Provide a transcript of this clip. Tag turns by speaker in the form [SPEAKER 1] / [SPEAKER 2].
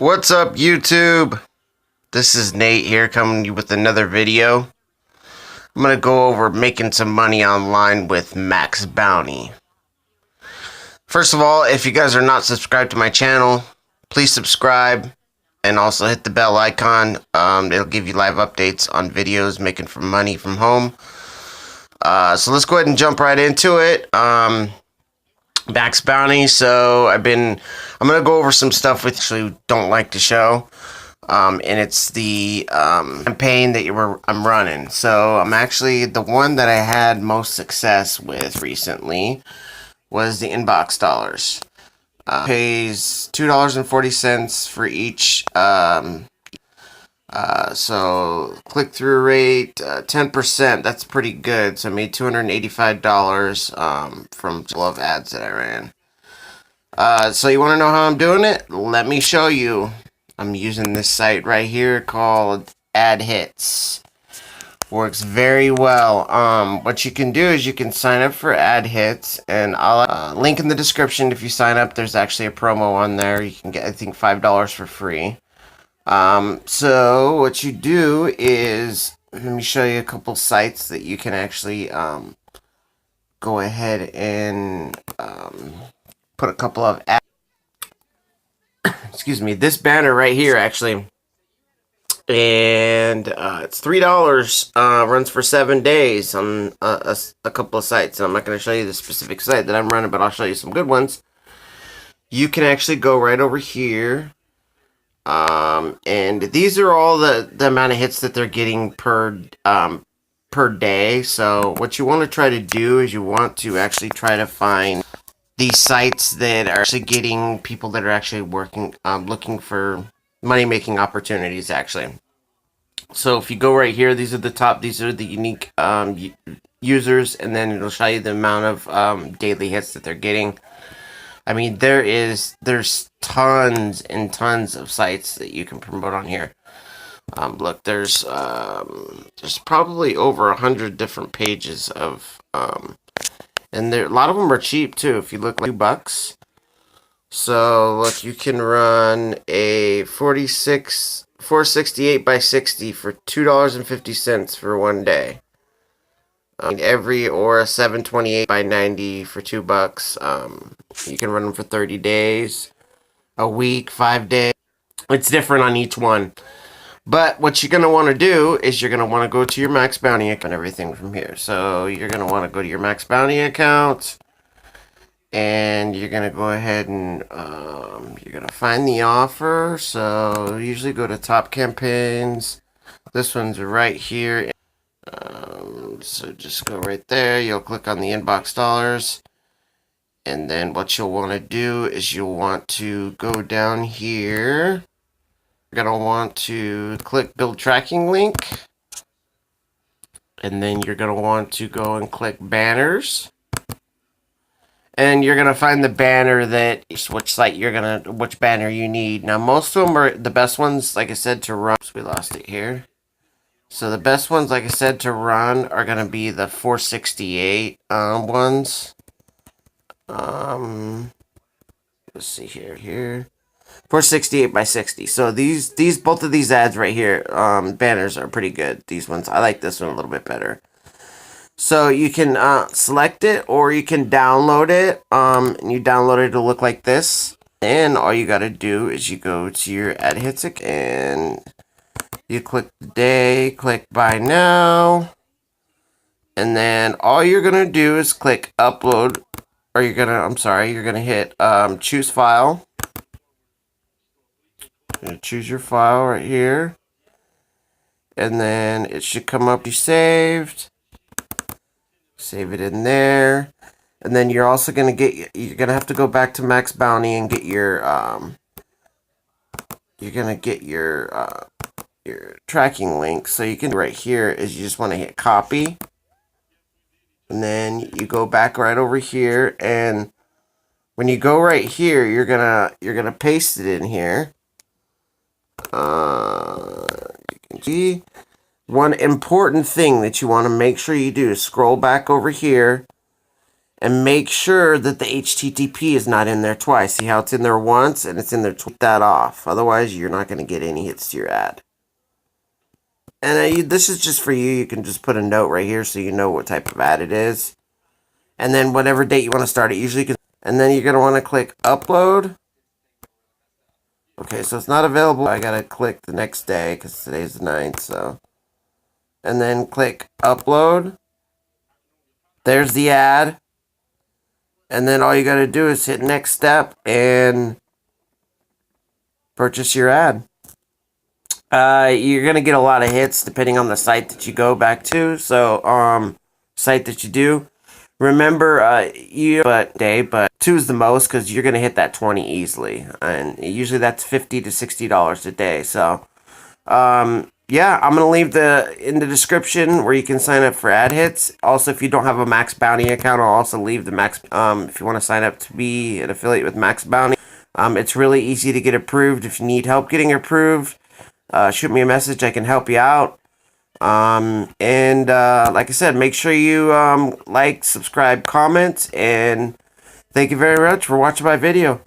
[SPEAKER 1] What's up, YouTube? This is Nate here coming to you with another video. I'm going to go over making some money online with Maxbounty. First of all, if you guys are not subscribed to my channel, please subscribe and also hit the bell icon. It'll give you live updates on videos making money from home. So let's go ahead and jump right into it. Maxbounty. So I'm gonna go over some stuff with actually don't like to show, and it's the campaign that I'm running. So I'm actually the one that I had most success with recently was the inbox dollars. Pays $2.40 for each. So click-through rate 10%. That's pretty good. So I made $285 from love ads that I ran. So you want to know how I'm doing it? Let me show you. I'm using this site right here called Ad Hits. Works very well. What you can do is you can sign up for Ad Hits, and I'll link in the description. If you sign up, there's actually a promo on there. You can get, I think, $5 for free. So what you do is, let me show you a couple sites that you can actually, go ahead and, put a couple of ads. Excuse me, this banner right here, actually, and, it's $3, runs for 7 days on a couple of sites. And I'm not going to show you the specific site that I'm running, but I'll show you some good ones. You can actually go right over here. And these are all the amount of hits that they're getting per day. So what you want to try to do is you want to actually try to find these sites that are actually getting people that are actually working, looking for money-making opportunities, actually. So if you go right here, these are the unique, users, and then it'll show you the amount of, daily hits that they're getting. I mean, there's tons and tons of sites that you can promote on here. Look, there's probably over 100 different pages of, and a lot of them are cheap too. If you look, like $2. So look, you can run a 468 by 60 for $2.50 for 1 day. Or a 728 by 90 for $2. You can run them for 30 days, a week, 5 days. It's different on each one. But what you're going to want to do is you're going to want to go to your Maxbounty account and everything from here. So you're going to want to go to your Maxbounty account, and you're going to go ahead and you're going to find the offer. So usually go to top campaigns. This one's right here. So just go right there. You'll click on the inbox dollars, and then what you'll want to do is you'll want to go down here. You're going to want to click build tracking link, and then you're going to want to go and click banners, and you're going to find the banner that which banner you need. Now most of them are the best ones, like I said, to run. We lost it here. So the best ones, like I said, to run are going to be the 468 ones. Let's see here. 468 by 60. So both of these ads right here, banners are pretty good. These ones, I like this one a little bit better. So you can select it, or you can download it. And you download it to look like this. And all you got to do is you go to your Ad Hits and you click the day, click buy now, and then all you're gonna do is click upload, or you're gonna hit choose file. You're gonna choose your file right here, and then it should come up. You saved, save it in there, and then you're also gonna have to go back to Maxbounty and get your your tracking link. So you can right here is you just want to hit copy, and then you go back right over here, and when you go right here, you're gonna paste it in here. You can see one important thing that you want to make sure you do is scroll back over here, and make sure that the HTTP is not in there twice. See how it's in there once and it's in there twice? That off. Otherwise, you're not going to get any hits to your ad. And this is just for you. You can just put a note right here so you know what type of ad it is. And then whatever date you want to start it, usually. And then you're going to want to click upload. Okay, so it's not available. I got to click the next day because today's the 9th. So, and then click upload. There's the ad. And then all you got to do is hit next step and purchase your ad. You're going to get a lot of hits depending on the site that you go back to. So, site that you do. Remember, but 2 is the most because you're going to hit that 20 easily. And usually that's $50 to $60 a day. So, yeah, I'm going to leave in the description where you can sign up for ad hits. Also, if you don't have a Maxbounty account, I'll also leave the if you want to sign up to be an affiliate with Maxbounty. It's really easy to get approved. If you need help getting approved, shoot me a message. I can help you out. And like I said, make sure you like, subscribe, comment, and thank you very much for watching my video.